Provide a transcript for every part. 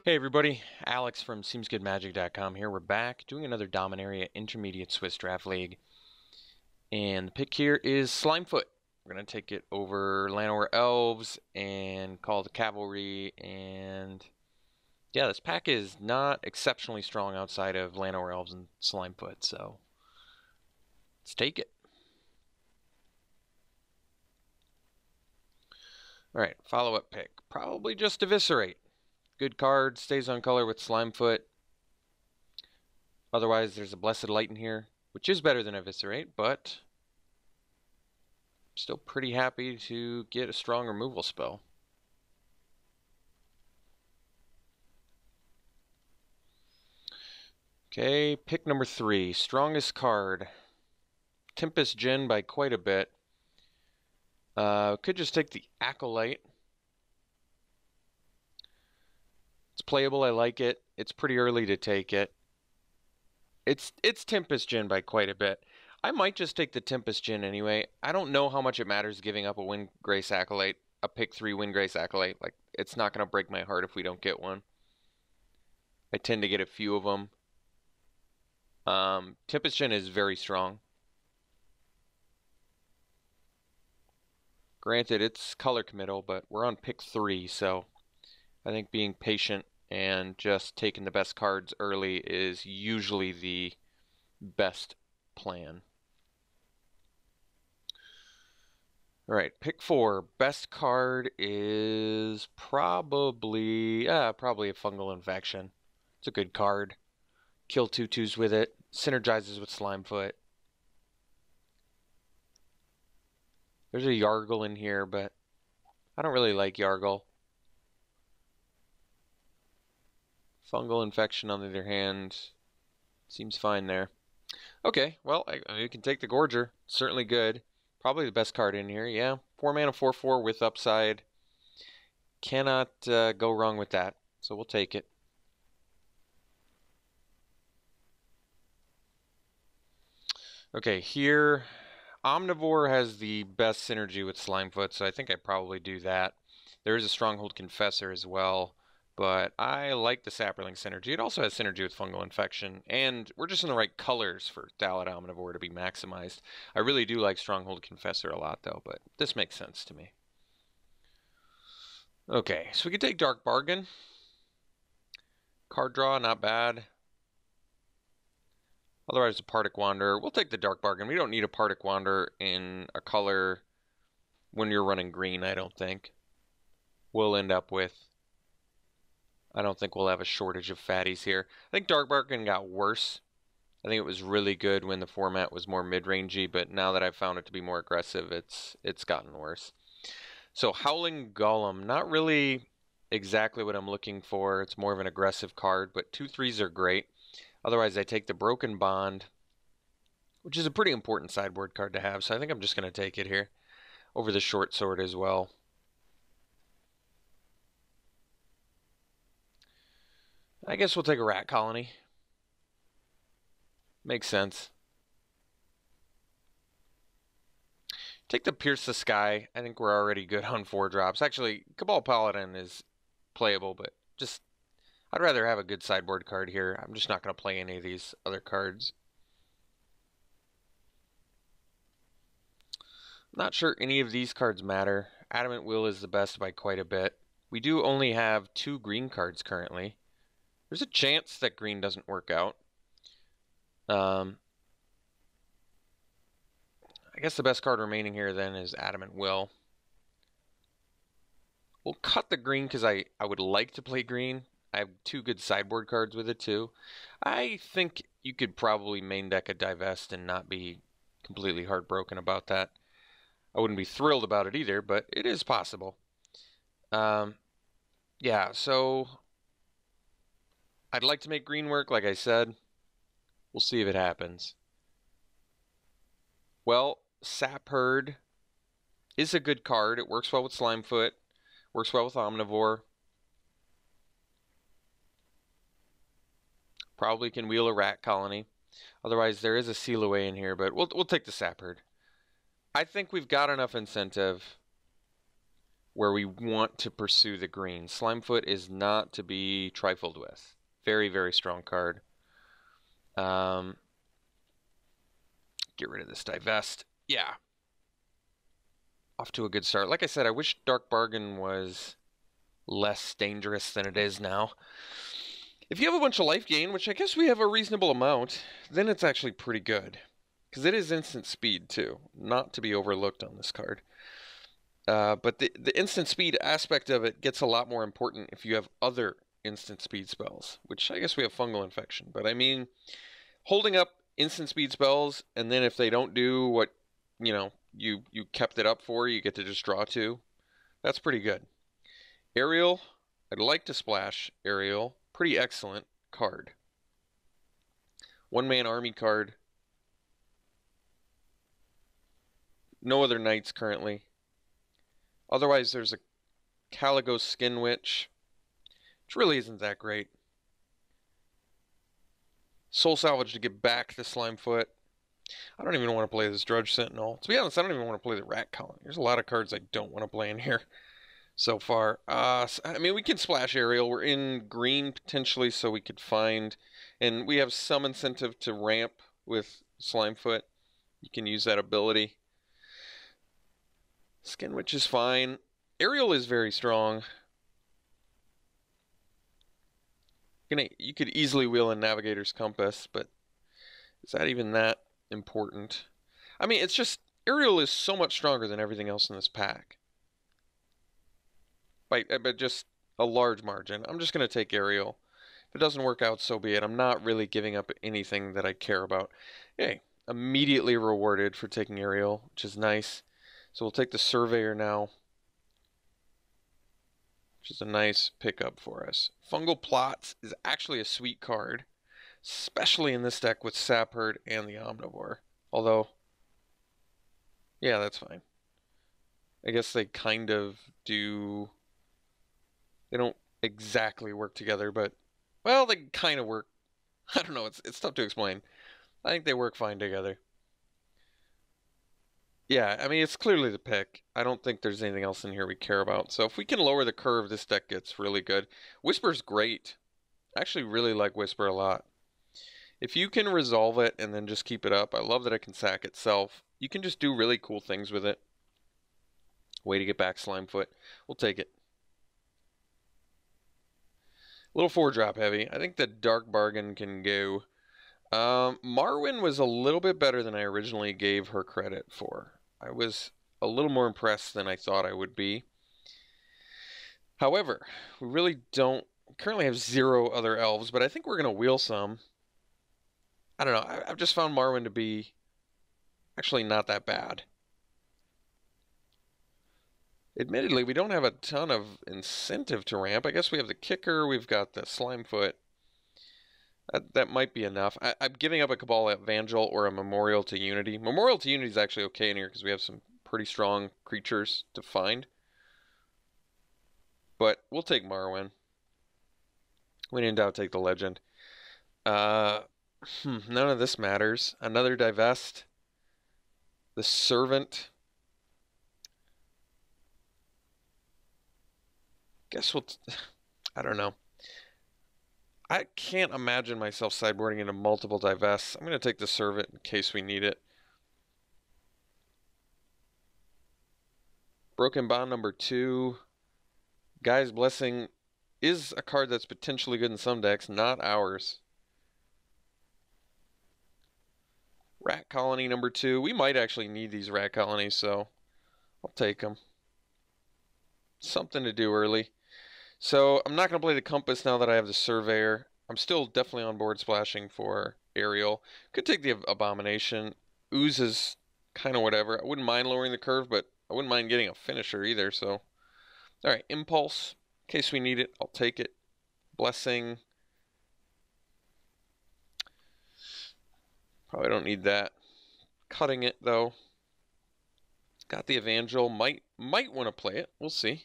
Hey everybody, Alex from SeemsGoodMagic.com here. We're back doing another Dominaria Intermediate Swiss Draft League. And the pick here is Slimefoot. We're going to take it over Llanowar Elves and call the Cavalry. And yeah, this pack is not exceptionally strong outside of Llanowar Elves and Slimefoot, so let's take it. Alright, follow-up pick. Probably just Eviscerate. Good card, stays on color with Slimefoot. Otherwise, there's a Blessed Light in here, which is better than Eviscerate, but I'm still pretty happy to get a strong removal spell. Okay, pick number 3. Strongest card. Tempest Djinn by quite a bit. Could just take the Acolyte. It's playable, I like it. It's pretty early to take it. It's Tempest Djinn by quite a bit. I might just take the Tempest Djinn anyway. I don't know how much it matters giving up a Windgrace Acolyte, a pick 3 Windgrace Acolyte. Like, it's not going to break my heart if we don't get one. I tend to get a few of them. Tempest Djinn is very strong. Granted, it's color committal, but we're on pick 3, so I think being patient and just taking the best cards early is usually the best plan. All right, pick 4. Best card is probably a Fungal Infection. It's a good card. Kill 2/2s with it. Synergizes with Slimefoot. There's a Yargle in here, but I don't really like Yargle. Fungal Infection, on the other hand, seems fine there. Okay, well, you can take the Gorger. Certainly good. Probably the best card in here, yeah. 4 mana, 4/4 with upside. Cannot go wrong with that, so we'll take it. Okay, here, Omnivore has the best synergy with Slimefoot, so I think I probably do that. There is a Stronghold Confessor as well, but I like the Saproling synergy. It also has synergy with Fungal Infection, and we're just in the right colors for Dalit Omnivore to be maximized. I really do like Stronghold Confessor a lot, though, but this makes sense to me. Okay, so we can take Dark Bargain. Card draw, not bad. Otherwise, a Partick Wanderer. We'll take the Dark Bargain. We don't need a Partick Wanderer in a color when you're running green, I don't think. We'll end up with... I don't think we'll have a shortage of fatties here. I think Dark Bargain got worse. I think it was really good when the format was more mid-rangey, but now that I've found it to be more aggressive, it's gotten worse. So Howling Golem, not really exactly what I'm looking for. It's more of an aggressive card, but 2/3s are great. Otherwise, I take the Broken Bond, which is a pretty important sideboard card to have, so I think I'm just going to take it here over the Short Sword as well. I guess we'll take a Rat Colony. Makes sense. Take the Pierce the Sky. I think we're already good on 4 drops. Actually, Cabal Paladin is playable, but just... I'd rather have a good sideboard card here. I'm just not going to play any of these other cards. Not sure any of these cards matter. Adamant Will is the best by quite a bit. We do only have 2 green cards currently. There's a chance that green doesn't work out. I guess the best card remaining here then is Adamant Will. We'll cut the green because I would like to play green. I have 2 good sideboard cards with it too. I think you could probably main deck a Divest and not be completely heartbroken about that. I wouldn't be thrilled about it either, but it is possible. Yeah, so I'd like to make green work, like I said. We'll see if it happens. Well, Sap Herd is a good card. It works well with Slimefoot, works well with Omnivore. Probably can wheel a Rat Colony. Otherwise, there is a Seal Away in here, but we'll take the Sap Herd. I think we've got enough incentive where we want to pursue the green. Slimefoot is not to be trifled with. Very, very strong card. Get rid of this divest. Yeah. Off to a good start. Like I said, I wish Dark Bargain was less dangerous than it is now. If you have a bunch of life gain, which I guess we have a reasonable amount, then it's actually pretty good. Because it is instant speed, too. Not to be overlooked on this card. But the instant speed aspect of it gets a lot more important if you have other instant speed spells, which I guess we have fungal infection. But I mean, holding up instant speed spells, and then if they don't do what, you kept it up for, you get to just draw 2. That's pretty good. Aerial, I'd like to splash Aerial. Pretty excellent card. One-man army card. No other knights currently. Otherwise, there's a Caligo Skin Witch, which really isn't that great. Soul Salvage to get back the Slimefoot. I don't even want to play this Drudge Sentinel. To be honest, I don't even want to play the Rat Colony. There's a lot of cards I don't want to play in here so far. I mean, we can splash Aerial. We're in green potentially, so we could find... And we have some incentive to ramp with Slimefoot. You can use that ability. Skin Witch is fine. Aerial is very strong. You could easily wheel in Navigator's Compass, but is that even that important? I mean, it's just... Aerial is so much stronger than everything else in this pack. But just a large margin. I'm just going to take Aerial. If it doesn't work out, so be it. I'm not really giving up anything that I care about. Hey, immediately rewarded for taking Aerial, which is nice. So we'll take the Surveyor now, which is a nice pickup for us. Fungal Plots is actually a sweet card, especially in this deck with Sapherd and the Omnivore. Although, yeah, that's fine. I guess they kind of do... They don't exactly work together, but, well, they kind of work. I don't know, it's tough to explain. I think they work fine together. Yeah, I mean, it's clearly the pick. I don't think there's anything else in here we care about. So if we can lower the curve, this deck gets really good. Whisper's great. I actually really like Whisper a lot. If you can resolve it and then just keep it up, I love that it can sack itself. You can just do really cool things with it. Way to get back Slimefoot. We'll take it. A little 4-drop heavy. I think the Dark Bargain can go. Marwyn was a little bit better than I originally gave her credit for. I was a little more impressed than I thought I would be. However, we really don't currently have 0 other elves, but I think we're going to wheel some. I don't know. I've just found Marwyn to be actually not that bad. Admittedly, we don't have a ton of incentive to ramp. I guess we have the Kicker, we've got the Slimefoot. That might be enough. I'm giving up a Cabal Evangel or a Memorial to Unity. Memorial to Unity is actually okay in here because we have some pretty strong creatures to find. But we'll take Marwyn. When in doubt, take the Legend. None of this matters. Another Divest. The Servant. Guess we'll... I don't know. I can't imagine myself sideboarding into multiple divests. I'm going to take the Servant in case we need it. Broken Bond number 2. Guy's Blessing is a card that's potentially good in some decks, not ours. Rat Colony number 2. We might actually need these Rat Colonies, so I'll take them. Something to do early. So I'm not going to play the Compass now that I have the Surveyor. I'm still definitely on board splashing for Aerial. Could take the Abomination. Ooze is kind of whatever. I wouldn't mind lowering the curve, but I wouldn't mind getting a finisher either. So, alright, Impulse. In case we need it, I'll take it. Blessing. Probably don't need that. Cutting it, though. Got the Evangel. Might want to play it. We'll see.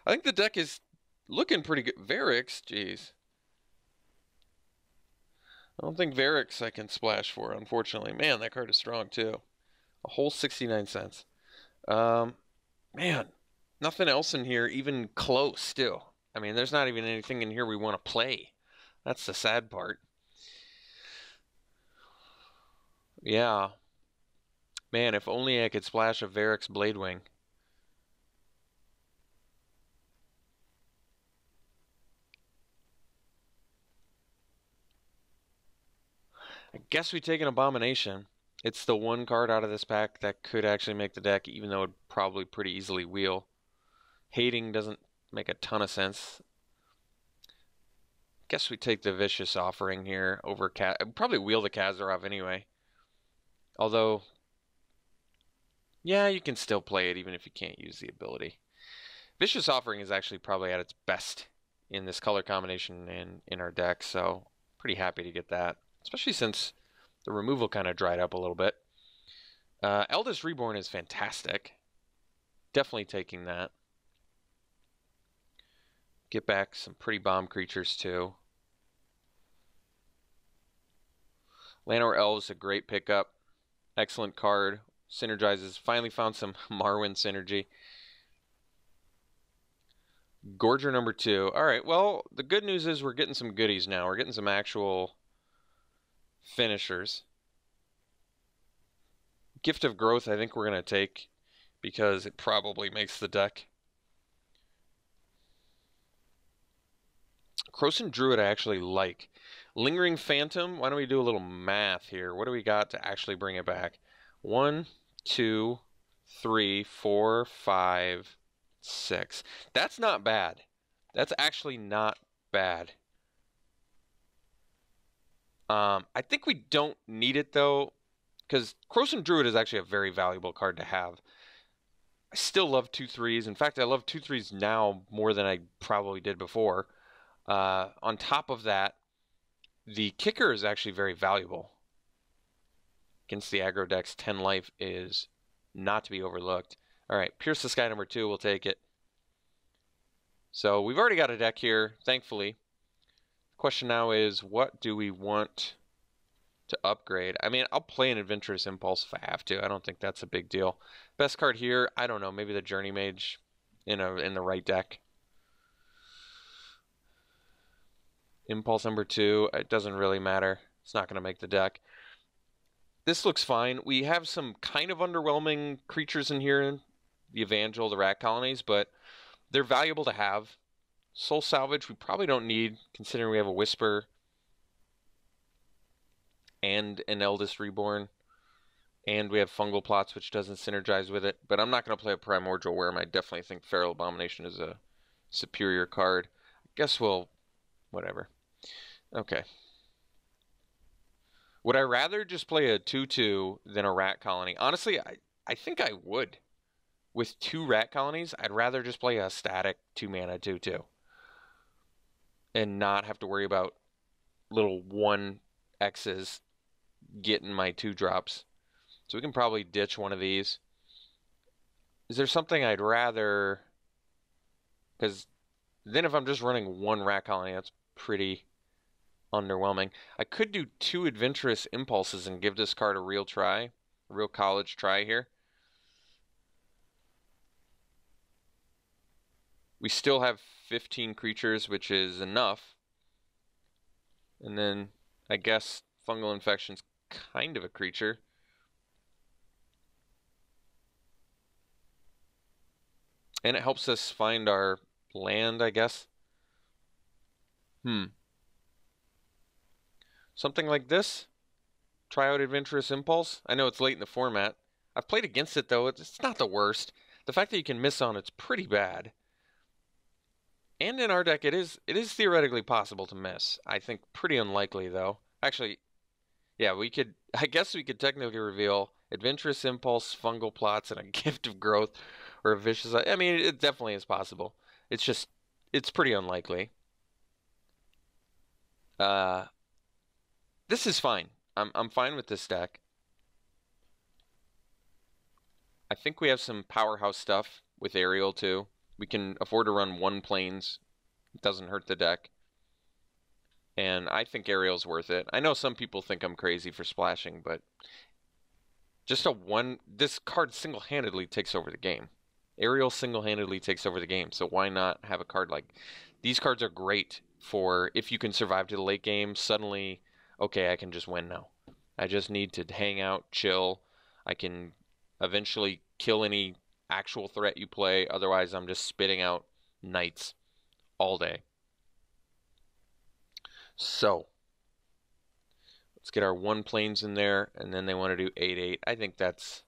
I think the deck is looking pretty good. Varix, jeez. I don't think Varix I can splash for, unfortunately. Man, that card is strong, too. A whole 69 cents. Man. Nothing else in here even close still. I mean, there's not even anything in here we want to play. That's the sad part. Yeah. Man, if only I could splash a Varix Bladewing. I guess we take an Abomination. It's the one card out of this pack that could actually make the deck, even though it'd probably pretty easily wheel. Hating doesn't make a ton of sense. Guess we take the Vicious Offering here over probably wheel the Kazarov anyway. Although, yeah, you can still play it even if you can't use the ability. Vicious Offering is actually probably at its best in this color combination and in our deck, so pretty happy to get that. Especially since the removal kind of dried up a little bit. Eldest Reborn is fantastic. Definitely taking that. Get back some pretty bomb creatures too. Llanowar Elves, a great pickup. Excellent card. Synergizes. Finally found some Marwyn synergy. Gorger number 2. Alright, well, the good news is we're getting some goodies now. We're getting some actual finishers. Gift of Growth I think we're going to take because it probably makes the deck. Krosan Druid I actually like. Lingering Phantom, why don't we do a little math here? What do we got to actually bring it back? 1, 2, 3, 4, 5, 6. That's not bad. That's actually not bad. I think we don't need it though, because Krosan Druid is actually a very valuable card to have. I still love 2/3s. In fact, I love 2/3s now more than I probably did before. On top of that, the kicker is actually very valuable. Against the aggro decks, 10 life is not to be overlooked. Alright, Pierce the Sky number 2, we'll take it. So we've already got a deck here, thankfully. The question now is, what do we want to upgrade? I mean, I'll play an Adventurous Impulse if I have to. I don't think that's a big deal. Best card here, I don't know, maybe the Journey Mage in the right deck. Impulse number 2, it doesn't really matter. It's not going to make the deck. This looks fine. We have some kind of underwhelming creatures in here. The Evangel, the Rat Colonies, but they're valuable to have. Soul Salvage we probably don't need, considering we have a Whisper and an Eldest Reborn. And we have Fungal Plots, which doesn't synergize with it. But I'm not going to play a Primordial Worm. I definitely think Feral Abomination is a superior card. I guess we'll... whatever. Okay. Would I rather just play a 2/2 than a Rat Colony? Honestly, I think I would. With 2 Rat Colonies, I'd rather just play a static 2-mana 2/2. And not have to worry about little 1X's getting my 2-drops. So we can probably ditch one of these. Is there something I'd rather... because then if I'm just running 1 Rat Colony, that's pretty underwhelming. I could do 2 Adventurous Impulses and give this card a real try. A real college try here. We still have 15 creatures, which is enough. And then I guess Fungal Infection's kind of a creature. And it helps us find our land, I guess. Something like this? Try out Adventurous Impulse? I know it's late in the format. I've played against it though, it's not the worst. The fact that you can miss on it's pretty bad. And in our deck it is theoretically possible to miss. I think pretty unlikely though. Actually, yeah, I guess we could technically reveal Adventurous Impulse, Fungal Plots, and a Gift of Growth, or a Vicious... I mean, it definitely is possible. It's just, it's pretty unlikely. This is fine. I'm fine with this deck. I think we have some powerhouse stuff with Aerial too. We can afford to run 1 Plains. It doesn't hurt the deck. And I think Aerial's worth it. I know some people think I'm crazy for splashing, but just this card single-handedly takes over the game. Ariel single-handedly takes over the game, so why not have a card like... These cards are great for if you can survive to the late game, suddenly, okay, I can just win now. I just need to hang out, chill. I can eventually kill any actual threat you play, otherwise I'm just spitting out knights all day. So, let's get our 1 planes in there, and then they want to do 8/8. I think that's...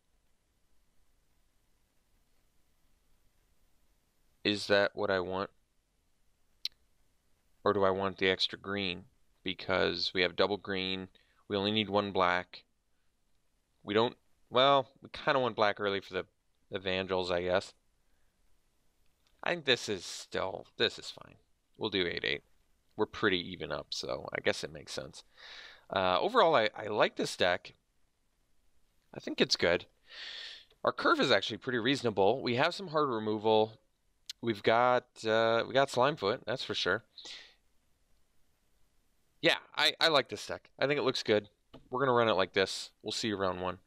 Is that what I want? Or do I want the extra green? Because we have double green. We only need 1 black. We don't... Well, we kind of want black early for the Evangels, I guess. I think this is still... This is fine. We'll do 8/8. We're pretty even up, so I guess it makes sense. Overall, I like this deck. I think it's good. Our curve is actually pretty reasonable. We have some hard removal. We got Slimefoot, that's for sure. Yeah, I like this deck. I think it looks good. We're going to run it like this. We'll see you round 1.